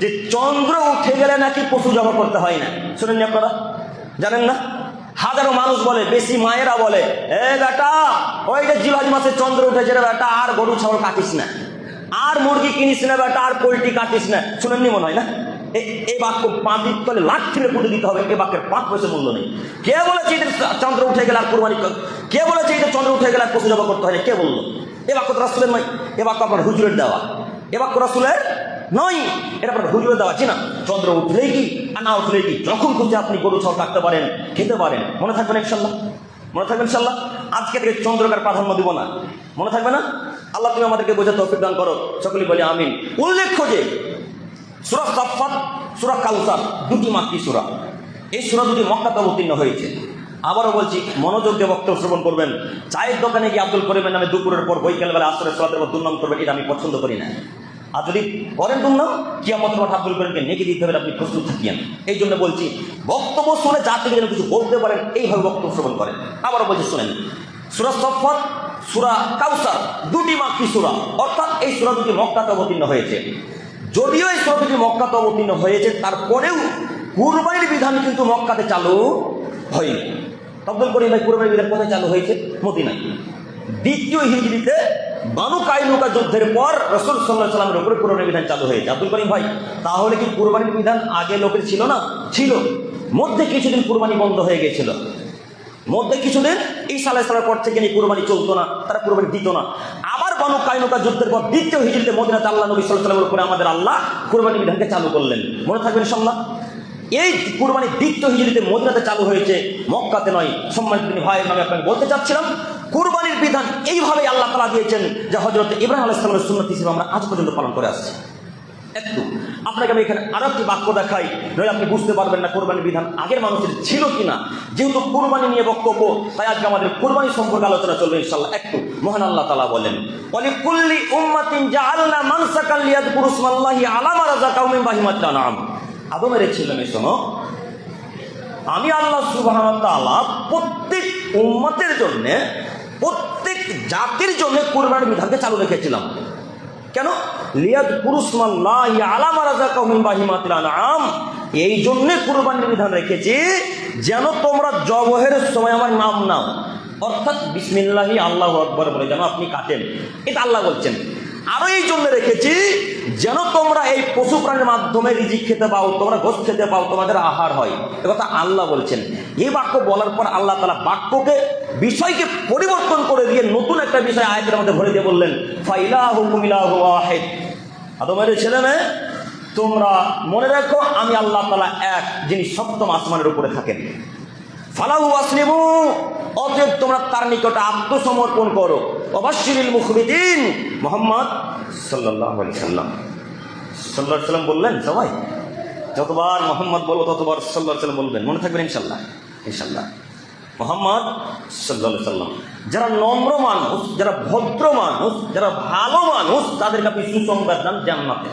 যে চন্দ্র উঠে গেলে নাকি পশু জবাই করতে হয় না। শুনেননি আপনারা? জানেন না? হাজারো মানুষ বলে, বেশি মায়েরা বলে, এ বেটা ওই যে জিলহজ মাসে চন্দ্র উঠেছে রে বেটা, আর গরু ছাগল কাটিস না, আর মুরগি কিনিস না বেটা, আর পোল্ট্রি কাটিস না। শুনেননি মনে হয় না? এই বাক্য পাঁচির তলে লাখ ছিঁড়ে পুঁতে দিতে হবে। এই বাক্যের 5 পয়সা মূল্য নেই। কে বলেছে যে চন্দ্র উঠে গেলে আর কোরবানি, কে বলেছে যে চন্দ্র উঠে গেলে আর পশু জবাই করতে হয় না? কে বললো? এ বাক্য তো রাসূলের নয়, এ বাক্য আপনার হুজুরের দেওয়া। এ বাক্য রাসূলের নয়, এটা আপনার হুজুরের দেওয়া। না, চন্দ্র উঠলেই কি আর না উঠলেই কি, যখন খুঁজে আপনি গরু ছাগল কাটতে পারেন, খেতে পারেন। মনে থাকবেন ইনশাল্লাহ? মনে থাকবেন ইনশাল্লাহ? আজকে থেকে চন্দ্রকার প্রাধান্য দিব না। মনে থাকবে না? আল্লাহ তুমি আমাদেরকে বোঝাতে তৌফিক দান করো, সকলেই বলি আমিন। উল্লেখ্য যে সূরা সাফফাত, সূরা কাউসার, দুটি মাক্কি সূরা। এই সূরা দুটি মক্কাতে অবতীর্ণ হয়েছে। আবারও বলছি, মনোযোগ দিয়ে বক্তব্য শ্রবণ করবেন। চায়ের দোকানে গিয়ে আব্দুল করিমের নামে দুপুরের পর বৈকালবেলা আসরের সালাতের পর দুর্নাম করবেন, এটা আমি পছন্দ করি না। আর যদি করেন দুর্নাম, কিয়ামতের মাঠে আব্দুল করিমকে নেকি দিতে হবে, আপনি প্রস্তুত থাকিয়েন। এই জন্য বলছি, বক্তব্য শুনে যা থেকে যেন কিছু বলতে পারেন, এইভাবে বক্তব্য শ্রবণ করেন। আবারও বলছি, শুনেন, সূরা সাফফাত, সূরা কাউসার, দুটি মাক্কি সূরা, অর্থাৎ এই সূরা দুটি মক্কাতে অবতীর্ণ হয়েছে। যদিও এই সূরা দুটি মক্কাতে অবতীর্ণ হয়েছে, তারপরেও কুরবানির বিধান কিন্তু মক্কাতে চালু হয়নি। আব্দুল করিম ভাই, কুরবানির বিধান কোথায় চালু হয়েছে? মদিনায়। দ্বিতীয় হিজরিতে বানু কাইনুকা যুদ্ধের পর রাসূল সাল্লাল্লাহু আলাইহি ওয়াসাল্লামের উপরে কুরবানির বিধান চালু হয়েছে। আব্দুল করিম ভাই, তাহলে কি কুরবানির বিধান আগে লোকের ছিল না? ছিল। মধ্যে কিছুদিন কুরবানি বন্ধ হয়ে গেছিল। মধ্যে কিছুদিন ঈসা আলাইহিস সালামের পর থেকে কুরবানি চলতো না, তারা কুরবানি দিত না। আবার বানু কাইনুকা যুদ্ধের পর দ্বিতীয় হিজরিতে মদিনাতে আল্লাহ নবী সাল্লাল্লাহু আলাইহি ওয়াসাল্লামের উপরে আমাদের আল্লাহ কুরবানির বিধানকে চালু করলেন। মনে থাকবেন ইনশাআল্লাহ? এই কুরবানি দ্বিতীয় হিজরিতে মদিনাতে চালু হয়েছে, মক্কাতে নয়। সম্মানিত ভাইয়ের নামে আপনাকে বলতে চাচ্ছিলাম, কুরবানির বিধান এইভাবেই আল্লাহ তাআলা দিয়েছেন, যে হযরত ইব্রাহিম আলাইহিস সালামের সুন্নাত হিসেবে আমরা আজ পর্যন্ত পালন করে আসছি। একটু আপনাকে আমি এখানে আরো একটি বাক্য দেখাই, নইলে আপনি বুঝতে পারবেন না কুরবানির বিধান আগের মানুষের ছিল কিনা। যেহেতু কুরবানি নিয়ে বক্তব্য, তাই আজকে আমাদের কুরবানি সম্পর্কে আলোচনা চলবে ইনশাআল্লাহ। একটু মহান আল্লাহ তাআলা বলেন, ওয়ালিকুল্লি উম্মাতিন জাআলনা মানসাকান লিয়াযকুরু ইসমাল্লাহি আলা মা রাযাকাহুম মিন বাহিমাতিল আনআম। আদমের ছেলে শোনো, আমি আল্লাহ সুবহানাহু ওয়া তাআলা প্রত্যেক উম্মতের জন্য, প্রত্যেক জাতির জন্য কুরবানির বিধানকে চালু রেখেছিলাম। কেন? লিয়াযকুরু ইসমাল্লাহি আলা মা রাযাকাহুম মিন বাহিমাতিল আনআম। এই জন্য কুরবানির বিধান রেখেছি যেন তোমরা জবহের সময় আমার নাম নাও, অর্থাৎ বিসমিল্লাহি আল্লাহু আকবার বলে যেন আপনি কাটেন। এটা আল্লাহ বলছেন। আরো এই জন্য রেখেছি যেন তোমরা এই পশু প্রাণীর মাধ্যমে রিজিক খেতে পাও, তোমরা গোশত খেতে পাও, তোমাদের আহার হয়। একথা আল্লাহ বলছেন। এই বাক্য বলার পর আল্লাহ তাআলা বাক্যকে, বিষয়কে পরিবর্তন করে দিয়ে নতুন একটা বিষয় আয়াতের মধ্যে ভরে দিয়ে বললেন, ফাইলাহুকুম ইলাহু ওয়াহিদ। আদমের ছেলে মেয়ে, তোমরা মনে রাখো আমি আল্লাহ তাআলা এক, যিনি সপ্তম আসমানের উপরে থাকেন। ফালাহু আসলিমু, অতএব তোমরা তার নিকটে আত্মসমর্পণ করো। ওয়াবাশশিরিল মুখবিতিন, মুহাম্মদ সাল্লাল্লাহু আলাইহি সাল্লাম, সাল্লাল্লাহু আলাইহি সাল্লাম বললেন। সবাই যতবার মুহাম্মদ বলবো ততবার সাল্লাল্লাহু আলাইহি সাল্লাম বলবেন। মনে থাকবেন ইনশাআল্লাহ? ইনশাআল্লাহ। মুহাম্মদ সাল্লাল্লাহু আলাইহি সাল্লাম, যারা নম্র মানুষ, যারা ভদ্র মানুষ, যারা ভালো মানুষ, তাদেরকে আপনি সুসংবাদ দেন জান্নাতে।